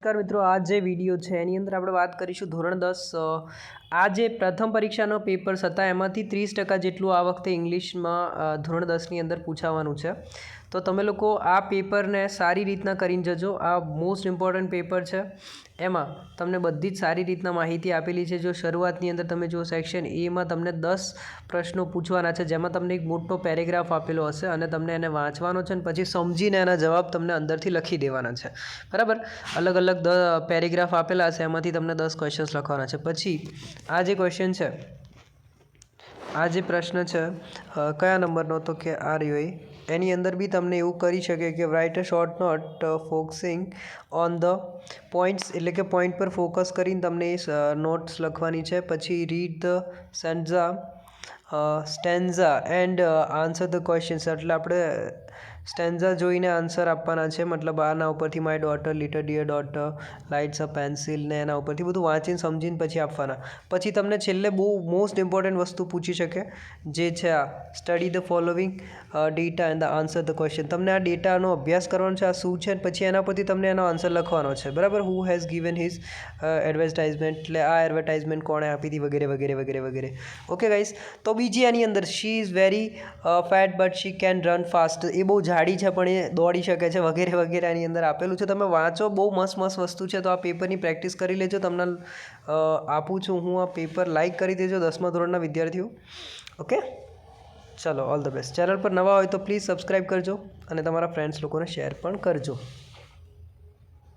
નમસ્કાર મિત્રો, આ જે વિડીયો છે એની અંદર આપણે વાત કરીશું ધોરણ 10 આ જે પ્રથમ પરીક્ષાનો પેપર્સ હતા એમાંથી 30% જેટલું આ વખતે ઇંગ્લિશમાં ધોરણ 10ની અંદર પૂછાવાનું છે. તો તમે લોકો આ પેપરને સારી રીતના કરીને જજો. આ મોસ્ટ ઇમ્પોર્ટન્ટ પેપર છે. એમાં તમને બધી જ સારી રીતના માહિતી આપેલી છે. જો શરૂઆતની અંદર તમે જો સેક્શન એમાં તમને 10 પ્રશ્નો પૂછવાના છે, જેમાં તમને એક મોટો પેરેગ્રાફ આપેલો હશે અને તમને એને વાંચવાનો છે અને પછી સમજીને એના જવાબ તમને અંદરથી લખી દેવાના છે. બરાબર, અલગ અલગ પેરેગ્રાફ આપેલા છે, એમાંથી તમને 10 ક્વેશ્ચન્સ લખવાના છે. પછી આ જે ક્વેશ્ચન છે, આ જે પ્રશ્ન છે કયા નંબરનો, તો કે આ રહ્યો એની અંદર બી તમને એવું કરી શકે કે write a short note focusing on the points, એટલે કે પોઈન્ટ પર ફોકસ કરીને તમને એ નોટ્સ લખવાની છે. પછી read the stanza and answer the questions, એટલે આપણે સ્ટેન્ઝા જોઈને આન્સર આપવાના છે. મતલબ આના ઉપરથી my daughter, little dear daughter, lights a pencil ને એના ઉપરથી બધું વાંચીને સમજીને પછી આપવાના. પછી તમને છેલ્લે બહુ મોસ્ટ ઇમ્પોર્ટન્ટ વસ્તુ પૂછી શકે, જે છે આ study the following data and the answer the question. તમને આ ડેટાનો અભ્યાસ કરવાનો છે, આ શું છે, પછી એના પરથી તમને એનો આન્સર લખવાનો છે. બરાબર, who has given his advertisement, એટલે આ એડવર્ટાઇઝમેન્ટ કોણે આપી હતી, વગેરે વગેરે વગેરે વગેરે. ઓકે ગાઈસ, તો બીજી આની અંદર she is very fat but she can run fast, એ બહુ જાડી છે પણ એ દોડી શકે છે, વગેરે વગેરે આની અંદર આપેલું છે. તમે વાંચો, બહુ મસ્ત મસ્ત વસ્તુ છે. તો આ પેપરની પ્રેક્ટિસ કરી લેજો. તમને આપું છું હું આ પેપર, લાઈક કરી દેજો 10મા ધોરણના વિદ્યાર્થીઓ. ઓકે, ચલો, ઓલ ધ બેસ્ટ. ચેનલ પર નવા હોય તો પ્લીઝ સબસ્ક્રાઈબ કરજો અને તમારા ફ્રેન્ડ્સ લોકોને શેર પણ કરજો.